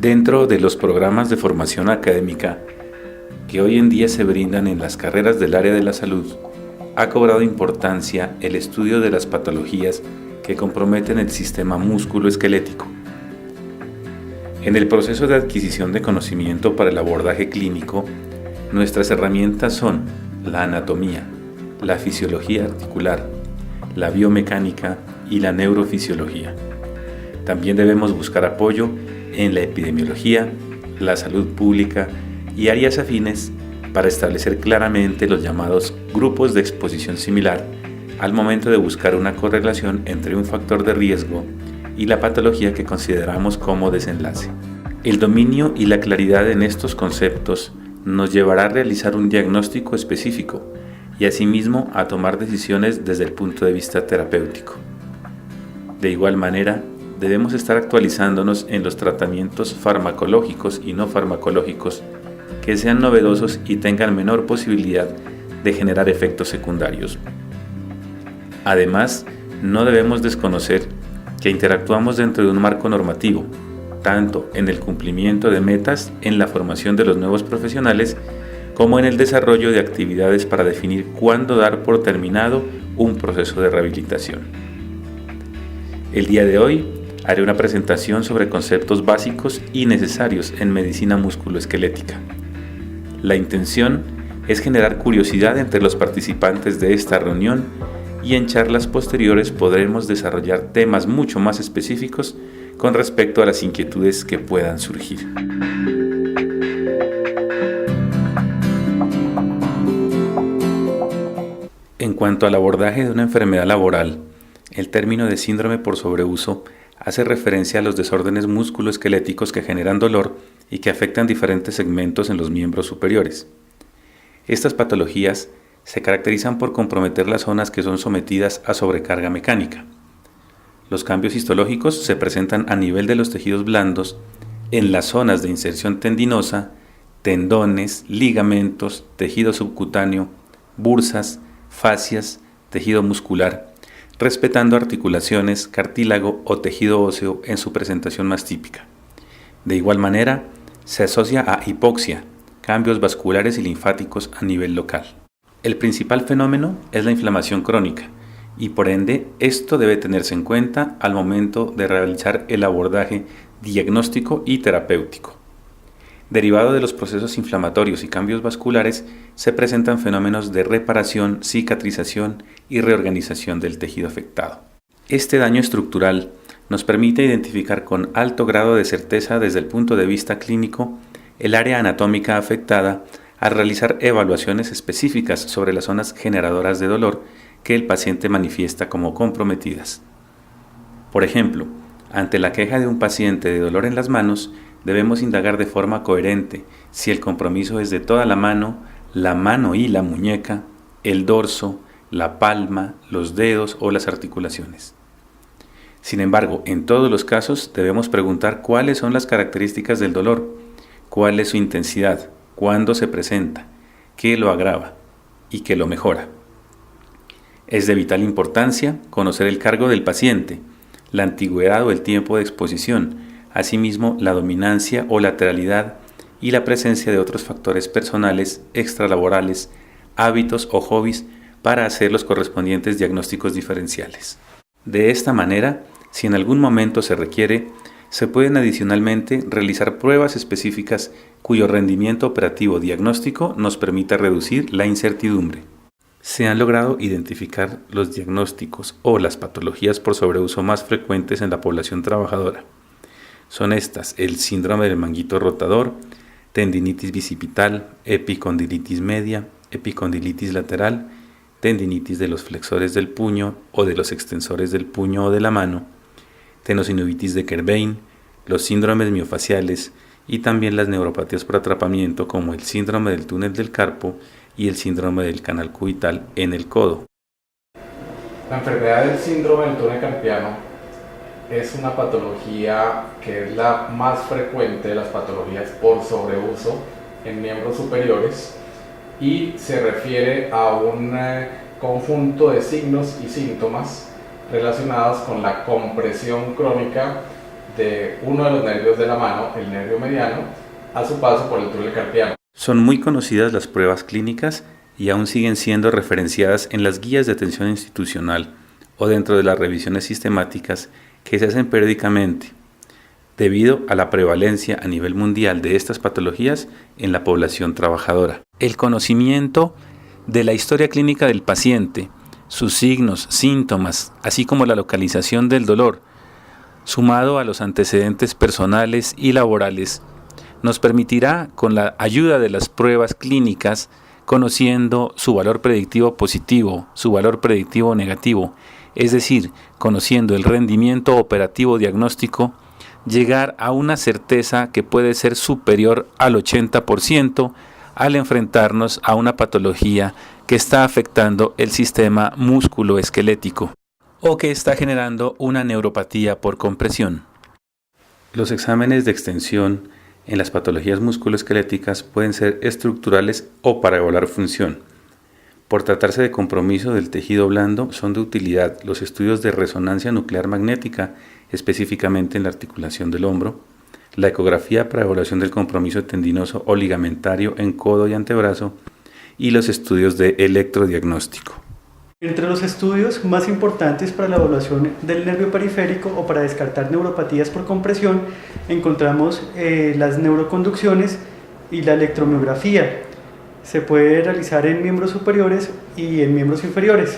Dentro de los programas de formación académica que hoy en día se brindan en las carreras del área de la salud, ha cobrado importancia el estudio de las patologías que comprometen el sistema músculo-esquelético. En el proceso de adquisición de conocimiento para el abordaje clínico, nuestras herramientas son la anatomía, la fisiología articular, la biomecánica y la neurofisiología. También debemos buscar apoyo en la epidemiología, la salud pública y áreas afines para establecer claramente los llamados grupos de exposición similar al momento de buscar una correlación entre un factor de riesgo y la patología que consideramos como desenlace. El dominio y la claridad en estos conceptos nos llevará a realizar un diagnóstico específico y asimismo a tomar decisiones desde el punto de vista terapéutico. De igual manera, debemos estar actualizándonos en los tratamientos farmacológicos y no farmacológicos que sean novedosos y tengan menor posibilidad de generar efectos secundarios. Además, no debemos desconocer que interactuamos dentro de un marco normativo, tanto en el cumplimiento de metas en la formación de los nuevos profesionales, como en el desarrollo de actividades para definir cuándo dar por terminado un proceso de rehabilitación. El día de hoy haré una presentación sobre conceptos básicos y necesarios en medicina musculoesquelética. La intención es generar curiosidad entre los participantes de esta reunión y en charlas posteriores podremos desarrollar temas mucho más específicos con respecto a las inquietudes que puedan surgir. En cuanto al abordaje de una enfermedad laboral, el término de síndrome por sobreuso hace referencia a los desórdenes musculoesqueléticos que generan dolor y que afectan diferentes segmentos en los miembros superiores. Estas patologías se caracterizan por comprometer las zonas que son sometidas a sobrecarga mecánica. Los cambios histológicos se presentan a nivel de los tejidos blandos, en las zonas de inserción tendinosa, tendones, ligamentos, tejido subcutáneo, bursas, fascias, tejido muscular, respetando articulaciones, cartílago o tejido óseo en su presentación más típica. De igual manera, se asocia a hipoxia, cambios vasculares y linfáticos a nivel local. El principal fenómeno es la inflamación crónica y por ende esto debe tenerse en cuenta al momento de realizar el abordaje diagnóstico y terapéutico. Derivado de los procesos inflamatorios y cambios vasculares, se presentan fenómenos de reparación, cicatrización y reorganización del tejido afectado. Este daño estructural nos permite identificar con alto grado de certeza desde el punto de vista clínico el área anatómica afectada al realizar evaluaciones específicas sobre las zonas generadoras de dolor que el paciente manifiesta como comprometidas. Por ejemplo, ante la queja de un paciente de dolor en las manos, debemos indagar de forma coherente si el compromiso es de toda la mano y la muñeca, el dorso, la palma, los dedos o las articulaciones. Sin embargo, en todos los casos debemos preguntar cuáles son las características del dolor, cuál es su intensidad, cuándo se presenta, qué lo agrava y qué lo mejora. Es de vital importancia conocer el cargo del paciente, la antigüedad o el tiempo de exposición, asimismo la dominancia o lateralidad y la presencia de otros factores personales, extralaborales, hábitos o hobbies para hacer los correspondientes diagnósticos diferenciales. De esta manera, si en algún momento se requiere, se pueden adicionalmente realizar pruebas específicas cuyo rendimiento operativo diagnóstico nos permita reducir la incertidumbre. Se han logrado identificar los diagnósticos o las patologías por sobreuso más frecuentes en la población trabajadora. Son estas el síndrome del manguito rotador, tendinitis bicipital, epicondilitis media, epicondilitis lateral, tendinitis de los flexores del puño o de los extensores del puño o de la mano, tenosinovitis de Kerbein, los síndromes miofaciales y también las neuropatías por atrapamiento como el síndrome del túnel del carpo y el síndrome del canal cubital en el codo. La enfermedad del síndrome del túnel carpiano es una patología que es la más frecuente de las patologías por sobreuso en miembros superiores y se refiere a un conjunto de signos y síntomas relacionados con la compresión crónica de uno de los nervios de la mano, el nervio mediano, a su paso por el túnel carpiano. Son muy conocidas las pruebas clínicas y aún siguen siendo referenciadas en las guías de atención institucional o dentro de las revisiones sistemáticas que se hacen periódicamente, debido a la prevalencia a nivel mundial de estas patologías en la población trabajadora. El conocimiento de la historia clínica del paciente, sus signos, síntomas, así como la localización del dolor, sumado a los antecedentes personales y laborales, nos permitirá, con la ayuda de las pruebas clínicas, conociendo su valor predictivo positivo, su valor predictivo negativo, es decir, conociendo el rendimiento operativo diagnóstico, llegar a una certeza que puede ser superior al 80% al enfrentarnos a una patología que está afectando el sistema músculo-esquelético o que está generando una neuropatía por compresión. Los exámenes de extensión en las patologías musculoesqueléticas pueden ser estructurales o para evaluar función. Por tratarse de compromiso del tejido blando, son de utilidad los estudios de resonancia nuclear magnética, específicamente en la articulación del hombro, la ecografía para evaluación del compromiso tendinoso o ligamentario en codo y antebrazo, y los estudios de electrodiagnóstico. Entre los estudios más importantes para la evaluación del nervio periférico o para descartar neuropatías por compresión encontramos las neuroconducciones y la electromiografía. Se puede realizar en miembros superiores y en miembros inferiores.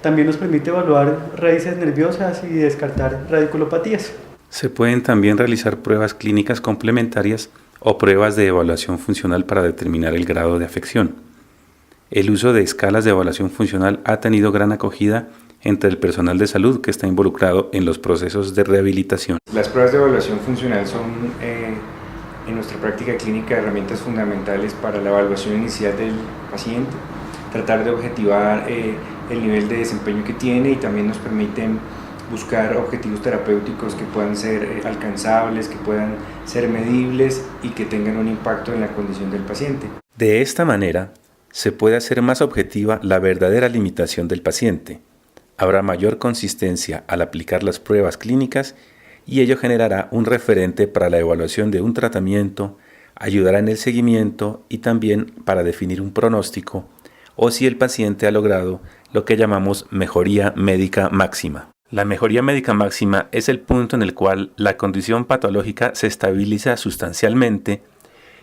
También nos permite evaluar raíces nerviosas y descartar radiculopatías. Se pueden también realizar pruebas clínicas complementarias o pruebas de evaluación funcional para determinar el grado de afección. El uso de escalas de evaluación funcional ha tenido gran acogida entre el personal de salud que está involucrado en los procesos de rehabilitación. Las pruebas de evaluación funcional son, en nuestra práctica clínica, herramientas fundamentales para la evaluación inicial del paciente, tratar de objetivar el nivel de desempeño que tiene y también nos permiten buscar objetivos terapéuticos que puedan ser alcanzables, que puedan ser medibles y que tengan un impacto en la condición del paciente. De esta manera, se puede hacer más objetiva la verdadera limitación del paciente. Habrá mayor consistencia al aplicar las pruebas clínicas y ello generará un referente para la evaluación de un tratamiento, ayudará en el seguimiento y también para definir un pronóstico o si el paciente ha logrado lo que llamamos mejoría médica máxima. La mejoría médica máxima es el punto en el cual la condición patológica se estabiliza sustancialmente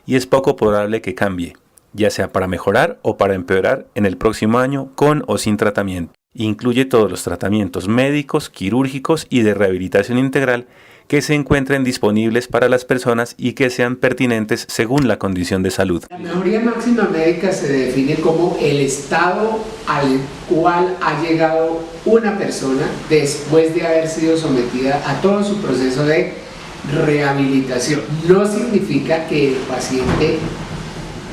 y es poco probable que cambie, ya sea para mejorar o para empeorar en el próximo año con o sin tratamiento. Incluye todos los tratamientos médicos, quirúrgicos y de rehabilitación integral que se encuentren disponibles para las personas y que sean pertinentes según la condición de salud. La mejoría máxima médica se define como el estado al cual ha llegado una persona después de haber sido sometida a todo su proceso de rehabilitación. No significa que el paciente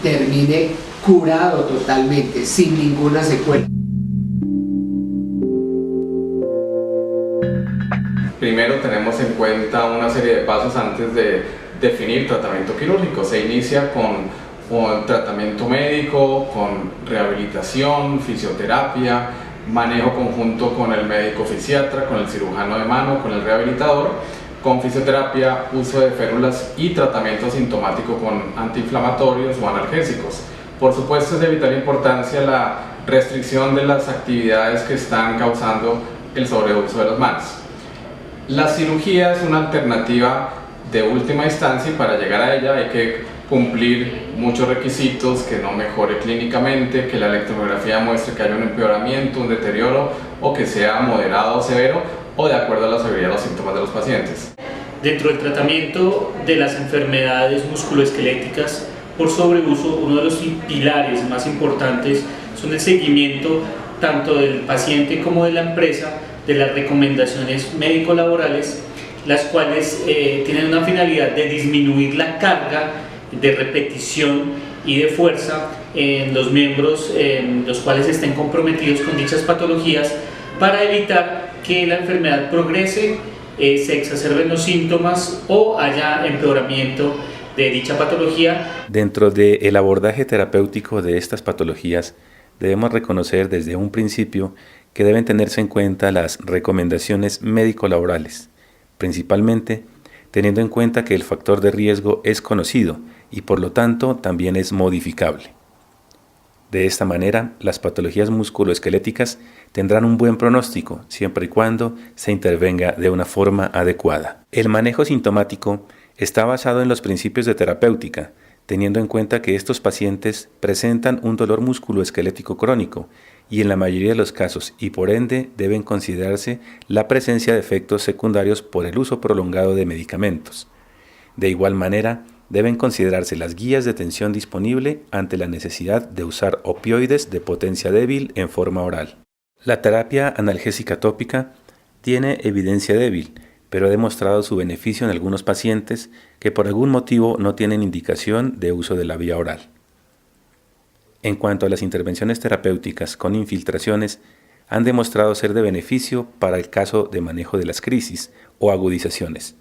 termine curado totalmente, sin ninguna secuela. Primero tenemos en cuenta una serie de pasos antes de definir tratamiento quirúrgico. Se inicia con tratamiento médico, con rehabilitación, fisioterapia, manejo conjunto con el médico fisiatra, con el cirujano de mano, con el rehabilitador, con fisioterapia, uso de férulas y tratamiento asintomático con antiinflamatorios o analgésicos. Por supuesto, es de vital importancia la restricción de las actividades que están causando el sobreuso de las manos. La cirugía es una alternativa de última instancia y para llegar a ella hay que cumplir muchos requisitos: que no mejore clínicamente, que la electromiografía muestre que haya un empeoramiento, un deterioro o que sea moderado o severo o de acuerdo a la severidad de los síntomas de los pacientes. Dentro del tratamiento de las enfermedades musculoesqueléticas por sobreuso, uno de los pilares más importantes son el seguimiento tanto del paciente como de la empresa de las recomendaciones médico-laborales, las cuales tienen una finalidad de disminuir la carga de repetición y de fuerza en los miembros en los cuales estén comprometidos con dichas patologías, para evitar que la enfermedad progrese, se exacerben los síntomas o haya empeoramiento de dicha patología. Dentro del abordaje terapéutico de estas patologías, debemos reconocer desde un principio que deben tenerse en cuenta las recomendaciones médico-laborales, principalmente teniendo en cuenta que el factor de riesgo es conocido y por lo tanto también es modificable. De esta manera, las patologías musculoesqueléticas tendrán un buen pronóstico siempre y cuando se intervenga de una forma adecuada. El manejo sintomático está basado en los principios de terapéutica, teniendo en cuenta que estos pacientes presentan un dolor musculoesquelético crónico y en la mayoría de los casos y por ende deben considerarse la presencia de efectos secundarios por el uso prolongado de medicamentos. De igual manera, deben considerarse las guías de tensión disponible ante la necesidad de usar opioides de potencia débil en forma oral. La terapia analgésica tópica tiene evidencia débil, pero ha demostrado su beneficio en algunos pacientes que por algún motivo no tienen indicación de uso de la vía oral. En cuanto a las intervenciones terapéuticas con infiltraciones, han demostrado ser de beneficio para el caso de manejo de las crisis o agudizaciones,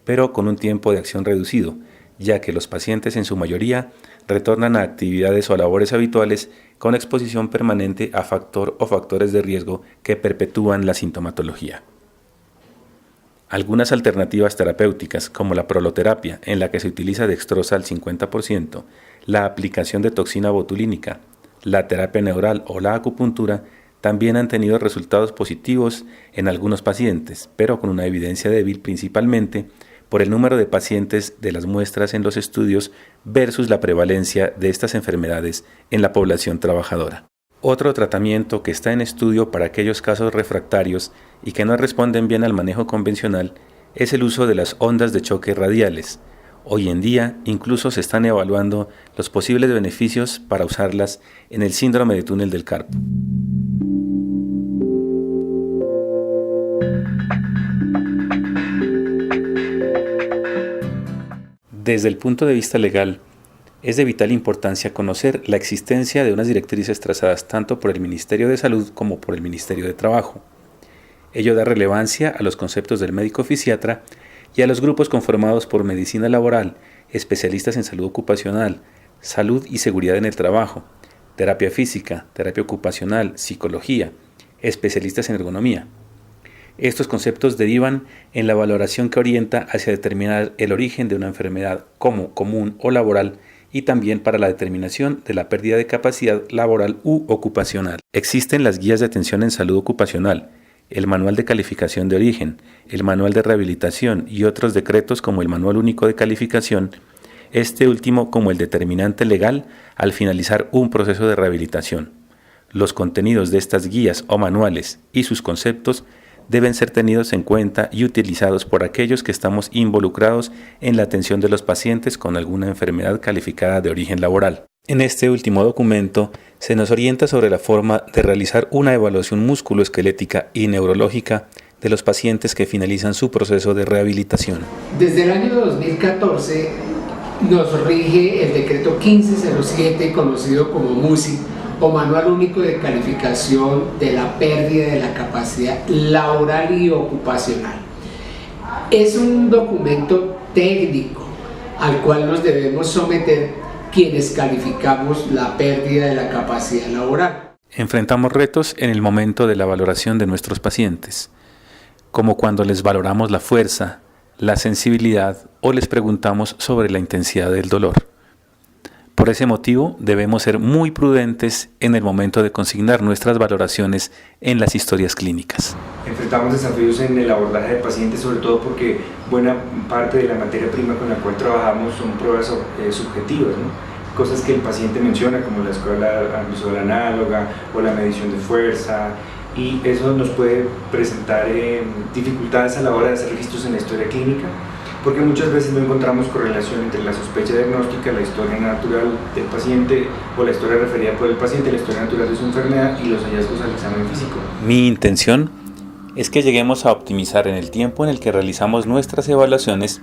pero con un tiempo de acción reducido, ya que los pacientes en su mayoría retornan a actividades o labores habituales con exposición permanente a factor o factores de riesgo que perpetúan la sintomatología. Algunas alternativas terapéuticas, como la proloterapia, en la que se utiliza dextrosa al 50%, la aplicación de toxina botulínica, la terapia neural o la acupuntura, también han tenido resultados positivos en algunos pacientes, pero con una evidencia débil principalmente por el número de pacientes de las muestras en los estudios versus la prevalencia de estas enfermedades en la población trabajadora. Otro tratamiento que está en estudio para aquellos casos refractarios y que no responden bien al manejo convencional es el uso de las ondas de choque radiales. Hoy en día incluso se están evaluando los posibles beneficios para usarlas en el síndrome de túnel del carpo. Desde el punto de vista legal, es de vital importancia conocer la existencia de unas directrices trazadas tanto por el Ministerio de Salud como por el Ministerio de Trabajo. Ello da relevancia a los conceptos del médico fisiatra y a los grupos conformados por medicina laboral, especialistas en salud ocupacional, salud y seguridad en el trabajo, terapia física, terapia ocupacional, psicología, especialistas en ergonomía. Estos conceptos derivan en la valoración que orienta hacia determinar el origen de una enfermedad como común o laboral y también para la determinación de la pérdida de capacidad laboral u ocupacional. Existen las guías de atención en salud ocupacional, el manual de calificación de origen, el manual de rehabilitación y otros decretos como el manual único de calificación, este último como el determinante legal al finalizar un proceso de rehabilitación. Los contenidos de estas guías o manuales y sus conceptos deben ser tenidos en cuenta y utilizados por aquellos que estamos involucrados en la atención de los pacientes con alguna enfermedad calificada de origen laboral. En este último documento se nos orienta sobre la forma de realizar una evaluación musculoesquelética y neurológica de los pacientes que finalizan su proceso de rehabilitación. Desde el año 2014 nos rige el decreto 1507, conocido como MUSI, o Manual Único de Calificación de la Pérdida de la Capacidad Laboral y Ocupacional. Es un documento técnico al cual nos debemos someter quienes calificamos la pérdida de la capacidad laboral. Enfrentamos retos en el momento de la valoración de nuestros pacientes, como cuando les valoramos la fuerza, la sensibilidad o les preguntamos sobre la intensidad del dolor. Por ese motivo, debemos ser muy prudentes en el momento de consignar nuestras valoraciones en las historias clínicas. Enfrentamos desafíos en el abordaje de pacientes, sobre todo porque buena parte de la materia prima con la cual trabajamos son pruebas subjetivas, ¿no? Cosas que el paciente menciona, como la escala visual análoga o la medición de fuerza, y eso nos puede presentar dificultades a la hora de hacer registros en la historia clínica, porque muchas veces no encontramos correlación entre la sospecha diagnóstica, la historia natural del paciente o la historia referida por el paciente, la historia natural de su enfermedad y los hallazgos al examen físico. Mi intención es que lleguemos a optimizar en el tiempo en el que realizamos nuestras evaluaciones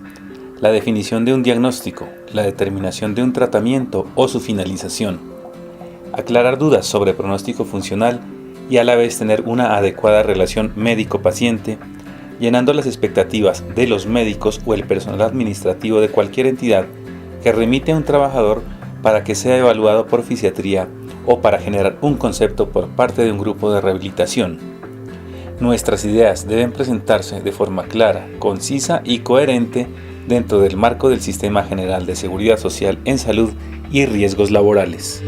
la definición de un diagnóstico, la determinación de un tratamiento o su finalización, aclarar dudas sobre pronóstico funcional y a la vez tener una adecuada relación médico-paciente, llenando las expectativas de los médicos o el personal administrativo de cualquier entidad que remite a un trabajador para que sea evaluado por fisiatría o para generar un concepto por parte de un grupo de rehabilitación. Nuestras ideas deben presentarse de forma clara, concisa y coherente dentro del marco del Sistema General de Seguridad Social en Salud y Riesgos Laborales.